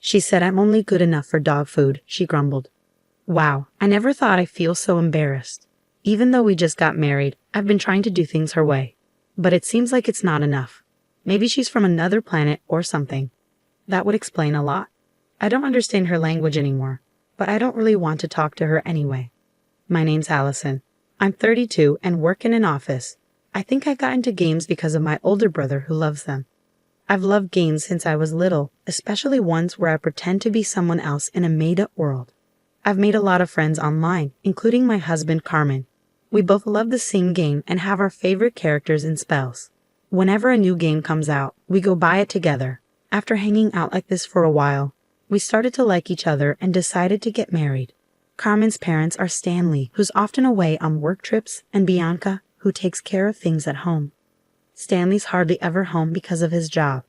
She said I'm only good enough for dog food, she grumbled. Wow, I never thought I'd feel so embarrassed. Even though we just got married, I've been trying to do things her way. But it seems like it's not enough. Maybe she's from another planet or something. That would explain a lot. I don't understand her language anymore, but I don't really want to talk to her anyway. My name's Allison. I'm 32 and work in an office. I think I got into games because of my older brother who loves them. I've loved games since I was little, especially ones where I pretend to be someone else in a made-up world. I've made a lot of friends online, including my husband Carmen. We both love the same game and have our favorite characters and spells. Whenever a new game comes out, we go buy it together. After hanging out like this for a while, we started to like each other and decided to get married. Carmen's parents are Stanley, who's often away on work trips, and Bianca, who takes care of things at home. Stanley's hardly ever home because of his job.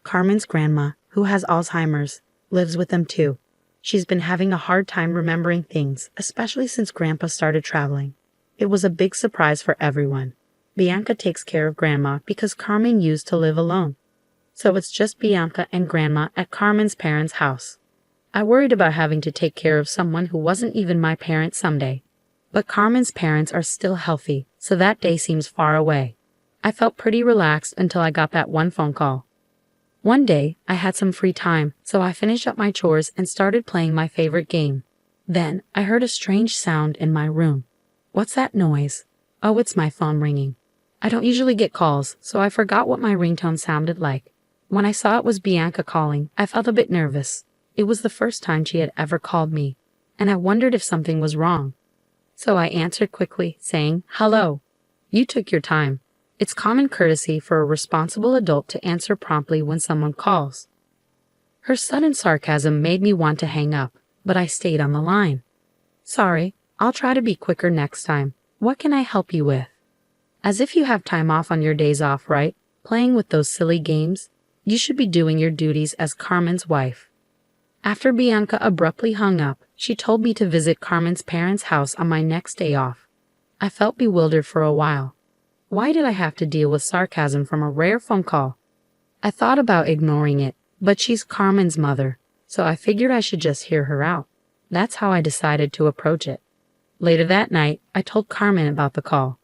Carmen's grandma, who has Alzheimer's, lives with them too. She's been having a hard time remembering things, especially since Grandpa started traveling. It was a big surprise for everyone. Bianca takes care of Grandma because Carmen used to live alone. So it's just Bianca and Grandma at Carmen's parents' house. I worried about having to take care of someone who wasn't even my parent someday. But Carmen's parents are still healthy, so that day seems far away. I felt pretty relaxed until I got that one phone call. One day, I had some free time, so I finished up my chores and started playing my favorite game. Then, I heard a strange sound in my room. What's that noise? Oh, it's my phone ringing. I don't usually get calls, so I forgot what my ringtone sounded like. When I saw it was Bianca calling, I felt a bit nervous. It was the first time she had ever called me, and I wondered if something was wrong. So I answered quickly, saying, "Hello. You took your time. It's common courtesy for a responsible adult to answer promptly when someone calls." Her sudden sarcasm made me want to hang up, but I stayed on the line. "Sorry, I'll try to be quicker next time. What can I help you with?" As if you have time off on your days off, right? Playing with those silly games? You should be doing your duties as Carmen's wife. After Bianca abruptly hung up, she told me to visit Carmen's parents' house on my next day off. I felt bewildered for a while. Why did I have to deal with sarcasm from a rare phone call? I thought about ignoring it, but she's Carmen's mother, so I figured I should just hear her out. That's how I decided to approach it. Later that night, I told Carmen about the call.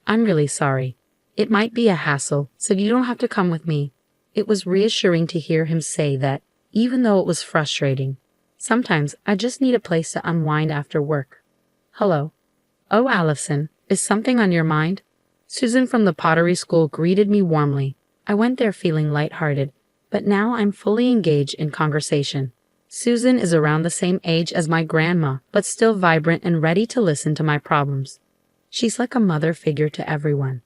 "I'm really sorry. It might be a hassle, so you don't have to come with me." It was reassuring to hear him say that, even though it was frustrating. Sometimes I just need a place to unwind after work. "Hello." "Oh, Allison, is something on your mind?" Susan from the pottery school greeted me warmly. I went there feeling lighthearted, but now I'm fully engaged in conversation. Susan is around the same age as my grandma, but still vibrant and ready to listen to my problems. She's like a mother figure to everyone.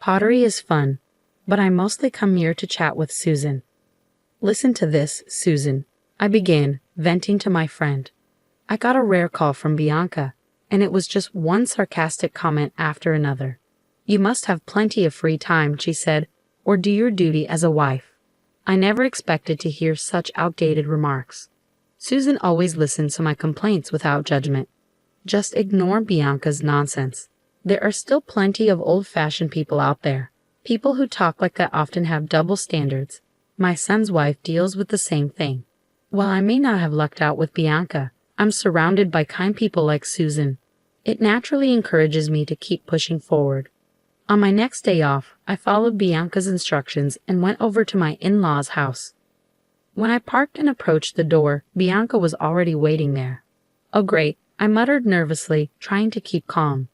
Pottery is fun, but I mostly come here to chat with Susan. "Listen to this, Susan," I began, venting to my friend. I got a rare call from Bianca, and it was just one sarcastic comment after another. "You must have plenty of free time," she said, "or do your duty as a wife." I never expected to hear such outdated remarks. Susan always listens to my complaints without judgment. Just ignore Bianca's nonsense. There are still plenty of old-fashioned people out there. People who talk like that often have double standards. My son's wife deals with the same thing. While I may not have lucked out with Bianca, I'm surrounded by kind people like Susan. It naturally encourages me to keep pushing forward. On my next day off, I followed Bianca's instructions and went over to my in-laws' house. When I parked and approached the door, Bianca was already waiting there. "Oh great," I muttered nervously, trying to keep calm.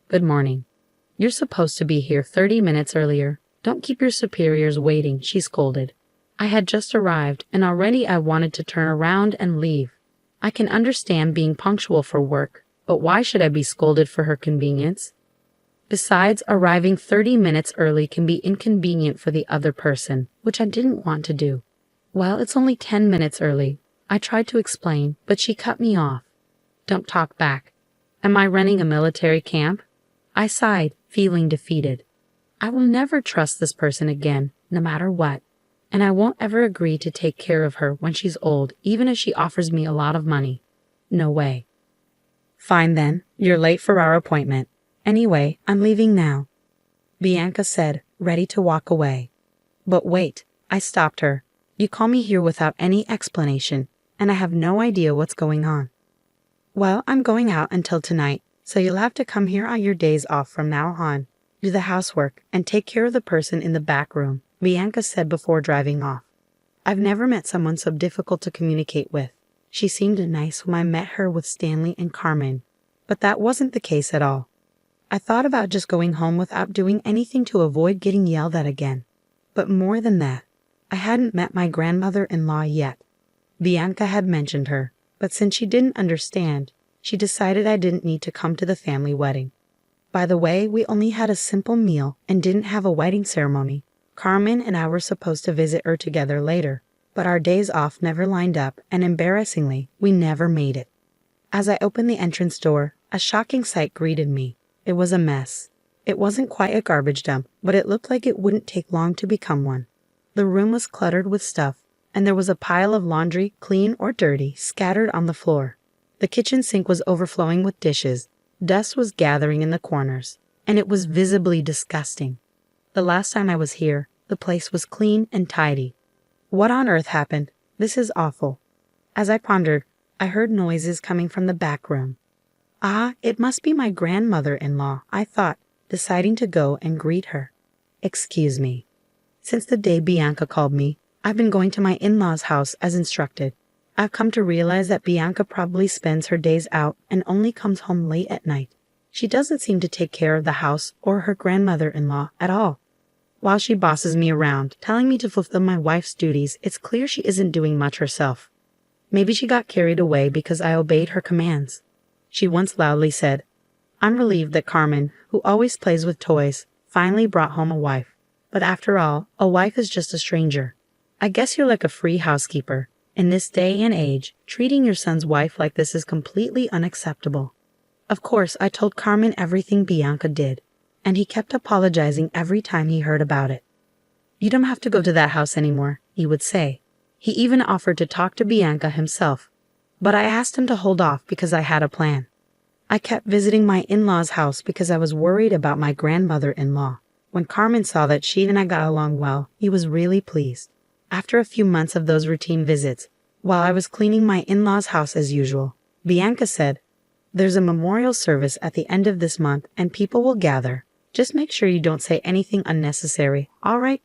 "Good morning. You're supposed to be here 30 minutes earlier. Don't keep your superiors waiting," she scolded. I had just arrived, and already I wanted to turn around and leave. I can understand being punctual for work, but why should I be scolded for her convenience? Besides, arriving 30 minutes early can be inconvenient for the other person, which I didn't want to do. "Well, it's only 10 minutes early," I tried to explain, but she cut me off. "Don't talk back. Am I running a military camp?" I sighed, feeling defeated. I will never trust this person again, no matter what, and I won't ever agree to take care of her when she's old, even if she offers me a lot of money. No way. "Fine then, you're late for our appointment. Anyway, I'm leaving now," Bianca said, ready to walk away. But wait, I stopped her. You call me here without any explanation, and I have no idea what's going on. Well, I'm going out until tonight, so you'll have to come here on your days off from now on, do the housework, and take care of the person in the back room, Bianca said before driving off. I've never met someone so difficult to communicate with. She seemed nice when I met her with Stanley and Carmen, but that wasn't the case at all. I thought about just going home without doing anything to avoid getting yelled at again. But more than that, I hadn't met my grandmother-in-law yet. Bianca had mentioned her, but since she didn't understand, she decided I didn't need to come to the family wedding. By the way, we only had a simple meal and didn't have a wedding ceremony. Carmen and I were supposed to visit her together later, but our days off never lined up, and embarrassingly, we never made it. As I opened the entrance door, a shocking sight greeted me. It was a mess. It wasn't quite a garbage dump, but it looked like it wouldn't take long to become one. The room was cluttered with stuff, and there was a pile of laundry, clean or dirty, scattered on the floor. The kitchen sink was overflowing with dishes. Dust was gathering in the corners, and it was visibly disgusting. The last time I was here, the place was clean and tidy. What on earth happened? This is awful. As I pondered, I heard noises coming from the back room. Ah, it must be my grandmother-in-law, I thought, deciding to go and greet her. Excuse me. Since the day Bianca called me, I've been going to my in-laws' house as instructed. I've come to realize that Bianca probably spends her days out and only comes home late at night. She doesn't seem to take care of the house or her grandmother-in-law at all. While she bosses me around, telling me to fulfill my wife's duties, it's clear she isn't doing much herself. Maybe she got carried away because I obeyed her commands. She once loudly said, "I'm relieved that Carmen, who always plays with toys, finally brought home a wife. But after all, a wife is just a stranger. I guess you're like a free housekeeper. In this day and age, treating your son's wife like this is completely unacceptable." Of course, I told Carmen everything Bianca did, and he kept apologizing every time he heard about it. "You don't have to go to that house anymore," he would say. He even offered to talk to Bianca himself, but I asked him to hold off because I had a plan. I kept visiting my in-laws' house because I was worried about my grandmother-in-law. When Carmen saw that she and I got along well, he was really pleased. After a few months of those routine visits, while I was cleaning my in-laws' house as usual, Bianca said, "There's a memorial service at the end of this month and people will gather. Just make sure you don't say anything unnecessary, all right?"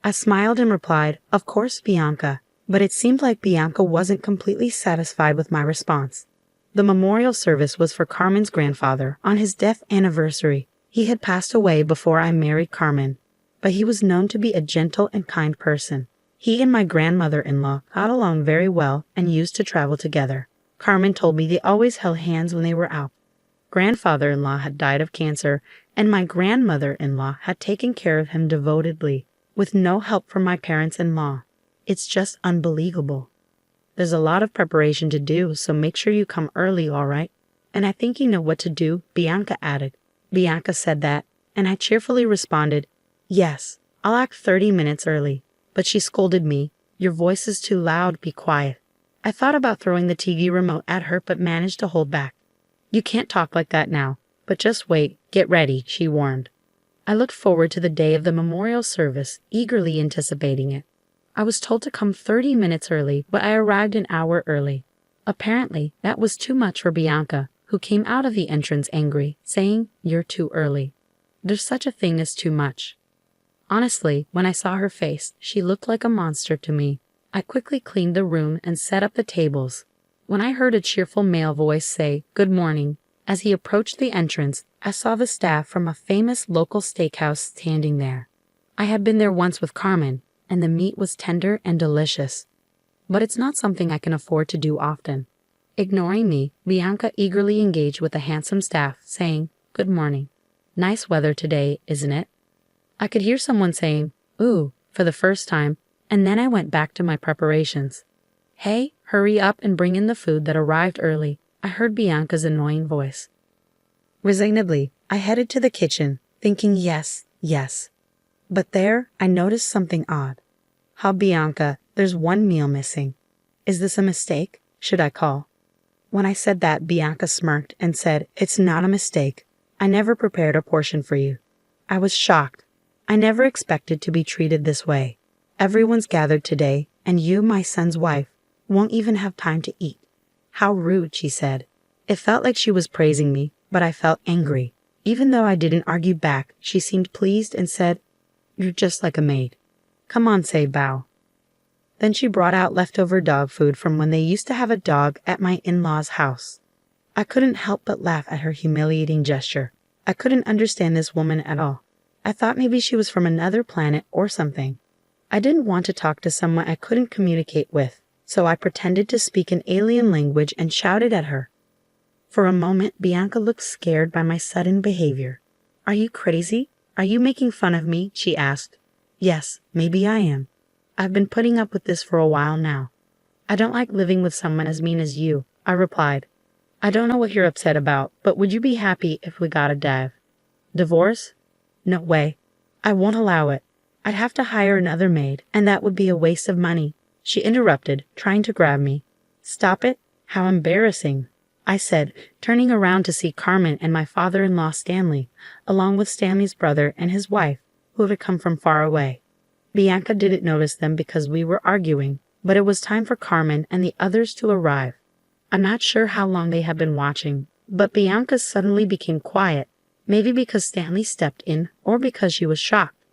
I smiled and replied, "Of course, Bianca," but it seemed like Bianca wasn't completely satisfied with my response. The memorial service was for Carmen's grandfather on his death anniversary. He had passed away before I married Carmen, but he was known to be a gentle and kind person. He and my grandmother-in-law got along very well and used to travel together. Carmen told me they always held hands when they were out. Grandfather-in-law had died of cancer, and my grandmother-in-law had taken care of him devotedly, with no help from my parents-in-law. It's just unbelievable. There's a lot of preparation to do, so make sure you come early, all right? And I think you know what to do, Bianca added. Bianca said that, and I cheerfully responded, "Yes, I'll act 30 minutes early." But she scolded me, "Your voice is too loud, be quiet." I thought about throwing the TV remote at her but managed to hold back. "You can't talk like that now, but just wait, get ready," she warned. I looked forward to the day of the memorial service, eagerly anticipating it. I was told to come 30 minutes early, but I arrived an hour early. Apparently, that was too much for Bianca, who came out of the entrance angry, saying, "You're too early." There's such a thing as too much. Honestly, when I saw her face, she looked like a monster to me. I quickly cleaned the room and set up the tables. When I heard a cheerful male voice say, "Good morning," as he approached the entrance, I saw the staff from a famous local steakhouse standing there. I had been there once with Carmen, and the meat was tender and delicious. But it's not something I can afford to do often. Ignoring me, Bianca eagerly engaged with the handsome staff, saying, "Good morning. Nice weather today, isn't it?" I could hear someone saying, "Ooh," for the first time, and then I went back to my preparations. "Hey, hurry up and bring in the food that arrived early," I heard Bianca's annoying voice. Resignedly, I headed to the kitchen, thinking yes, yes. But there, I noticed something odd. "How, Bianca, there's one meal missing. Is this a mistake? Should I call?" When I said that, Bianca smirked and said, "It's not a mistake. I never prepared a portion for you." I was shocked. I never expected to be treated this way. Everyone's gathered today, And you, my son's wife, won't even have time to eat. How rude, she said. It felt like she was praising me, but I felt angry. Even though I didn't argue back, she seemed pleased and said, "You're just like a maid. Come on, say bow." Then she brought out leftover dog food from when they used to have a dog at my in-laws' house. I couldn't help but laugh at her humiliating gesture. I couldn't understand this woman at all. I thought maybe she was from another planet or something. I didn't want to talk to someone I couldn't communicate with, so I pretended to speak an alien language and shouted at her. For a moment, Bianca looked scared by my sudden behavior. "Are you crazy? Are you making fun of me?" she asked. "Yes, maybe I am. I've been putting up with this for a while now. I don't like living with someone as mean as you," I replied. "I don't know what you're upset about, but would you be happy if we got a divorce? No way. I won't allow it. I'd have to hire another maid, and that would be a waste of money," she interrupted, trying to grab me. "Stop it? How embarrassing," I said, turning around to see Carmen and my father-in-law Stanley, along with Stanley's brother and his wife, who had come from far away. Bianca didn't notice them because we were arguing, but it was time for Carmen and the others to arrive. I'm not sure how long they had been watching, but Bianca suddenly became quiet, maybe because Stanley stepped in or because she was shocked.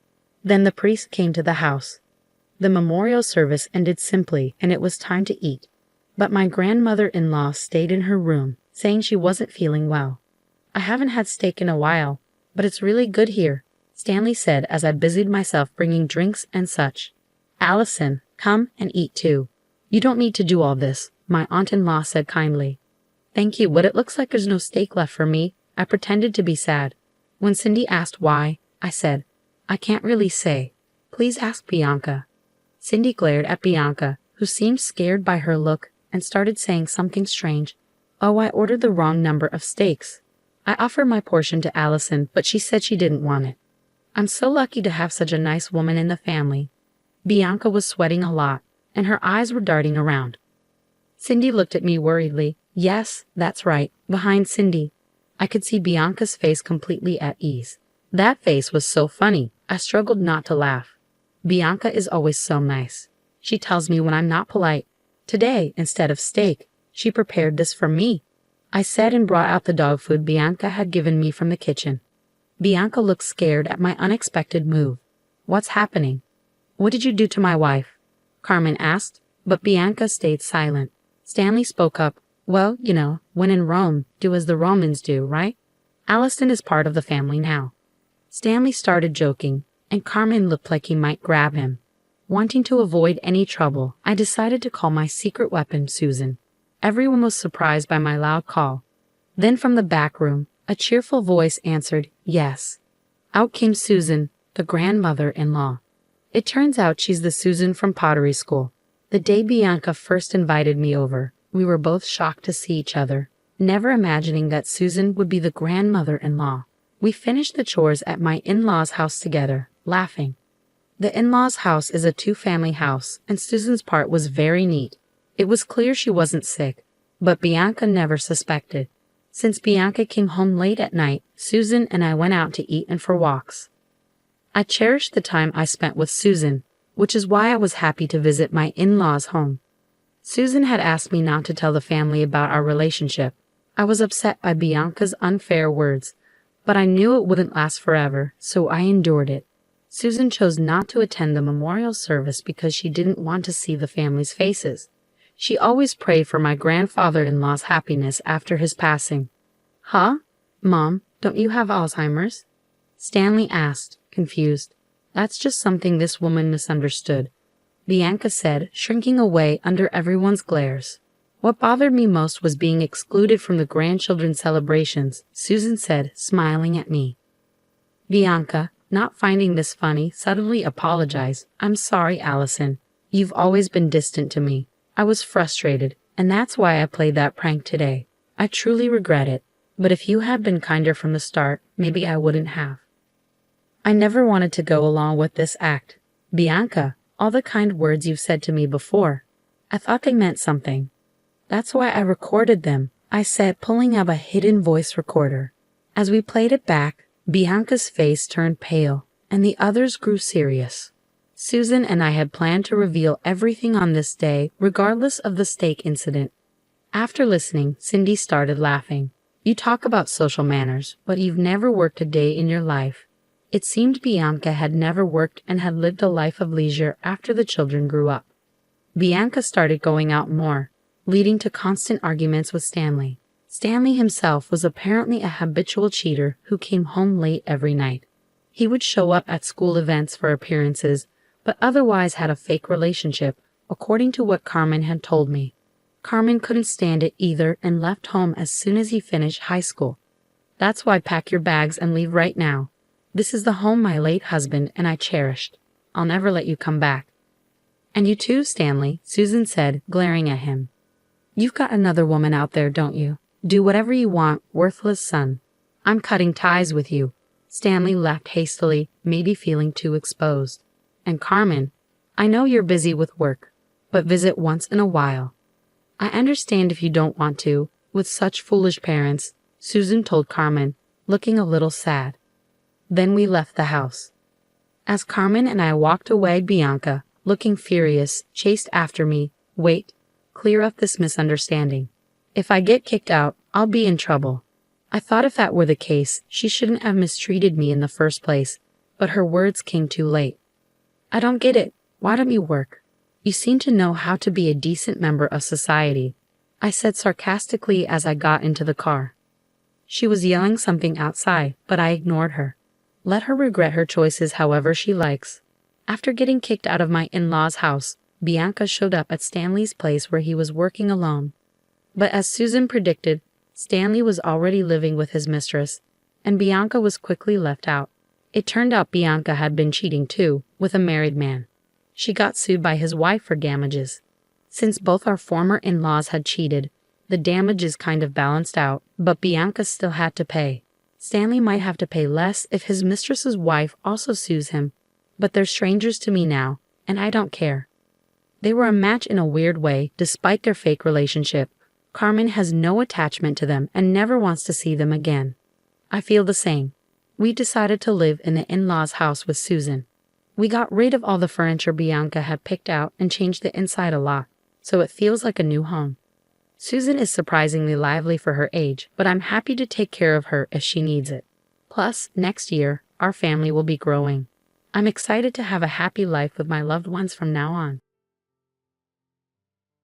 Then the priest came to the house. The memorial service ended simply, and it was time to eat. But my grandmother-in-law stayed in her room, saying she wasn't feeling well. "I haven't had steak in a while, but it's really good here," Stanley said as I busied myself bringing drinks and such. "Allison, come and eat too. You don't need to do all this," my aunt-in-law said kindly. "Thank you, but it looks like there's no steak left for me." I pretended to be sad. When Cindy asked why, I said, "I can't really say. Please ask Bianca." Cindy glared at Bianca, who seemed scared by her look, and started saying something strange. "Oh, I ordered the wrong number of steaks." I offered my portion to Allison, but she said she didn't want it. I'm so lucky to have such a nice woman in the family. Bianca was sweating a lot, and her eyes were darting around. Cindy looked at me worriedly. Yes, that's right, behind Cindy. I could see Bianca's face completely at ease. That face was so funny, I struggled not to laugh. Bianca is always so nice. She tells me when I'm not polite. Today, instead of steak, she prepared this for me. I said and brought out the dog food Bianca had given me from the kitchen. Bianca looked scared at my unexpected move. What's happening? What did you do to my wife? Carmen asked, but Bianca stayed silent. Stanley spoke up. Well, you know, when in Rome, do as the Romans do, right? Allison is part of the family now. Stanley started joking, and Carmen looked like he might grab him. Wanting to avoid any trouble, I decided to call my secret weapon Susan. Everyone was surprised by my loud call. Then from the back room, a cheerful voice answered, yes. Out came Susan, the grandmother-in-law. It turns out she's the Susan from pottery school. The day Bianca first invited me over, we were both shocked to see each other, never imagining that Susan would be the grandmother-in-law. We finished the chores at my in-laws' house together, laughing. The in-laws' house is a two-family house, and Susan's part was very neat. It was clear she wasn't sick, but Bianca never suspected. Since Bianca came home late at night, Susan and I went out to eat and for walks. I cherished the time I spent with Susan, which is why I was happy to visit my in-laws' home. Susan had asked me not to tell the family about our relationship. I was upset by Bianca's unfair words, but I knew it wouldn't last forever, so I endured it. Susan chose not to attend the memorial service because she didn't want to see the family's faces. She always prayed for my grandfather-in-law's happiness after his passing. Huh? Mom, don't you have Alzheimer's? Stanley asked, confused. That's just something this woman misunderstood, Bianca said, shrinking away under everyone's glares. What bothered me most was being excluded from the grandchildren's celebrations, Susan said, smiling at me. Bianca, not finding this funny, suddenly apologized. I'm sorry, Allison. You've always been distant to me. I was frustrated, and that's why I played that prank today. I truly regret it, but if you had been kinder from the start, maybe I wouldn't have. I never wanted to go along with this act. Bianca, all the kind words you've said to me before, I thought they meant something. That's why I recorded them, I said, pulling out a hidden voice recorder. As we played it back, Bianca's face turned pale, and the others grew serious. Susan and I had planned to reveal everything on this day, regardless of the steak incident. After listening, Cindy started laughing. You talk about social manners, but you've never worked a day in your life. It seemed Bianca had never worked and had lived a life of leisure after the children grew up. Bianca started going out more, leading to constant arguments with Stanley. Stanley himself was apparently a habitual cheater who came home late every night. He would show up at school events for appearances, but otherwise had a fake relationship, according to what Carmen had told me. Carmen couldn't stand it either and left home as soon as he finished high school. That's why pack your bags and leave right now. This is the home my late husband and I cherished. I'll never let you come back. And you too, Stanley, Susan said, glaring at him. You've got another woman out there, don't you? Do whatever you want, worthless son. I'm cutting ties with you. Stanley left hastily, maybe feeling too exposed. And Carmen, I know you're busy with work, but visit once in a while. I understand if you don't want to, with such foolish parents, Susan told Carmen, looking a little sad. Then we left the house. As Carmen and I walked away, Bianca, looking furious, chased after me. Wait, clear up this misunderstanding. If I get kicked out, I'll be in trouble. I thought if that were the case, she shouldn't have mistreated me in the first place, but her words came too late. I don't get it. Why don't you work? You seem to know how to be a decent member of society, I said sarcastically as I got into the car. She was yelling something outside, but I ignored her. Let her regret her choices however she likes. After getting kicked out of my in-laws' house, Bianca showed up at Stanley's place where he was working alone. But as Susan predicted, Stanley was already living with his mistress, and Bianca was quickly left out. It turned out Bianca had been cheating too, with a married man. She got sued by his wife for damages. Since both our former in-laws had cheated, the damages kind of balanced out, but Bianca still had to pay. Stanley might have to pay less if his mistress's wife also sues him, but they're strangers to me now, and I don't care. They were a match in a weird way, despite their fake relationship. Carmen has no attachment to them and never wants to see them again. I feel the same. We decided to live in the in-laws' house with Susan. We got rid of all the furniture Bianca had picked out and changed the inside a lot, so it feels like a new home. Susan is surprisingly lively for her age, but I'm happy to take care of her if she needs it. Plus, next year, our family will be growing. I'm excited to have a happy life with my loved ones from now on.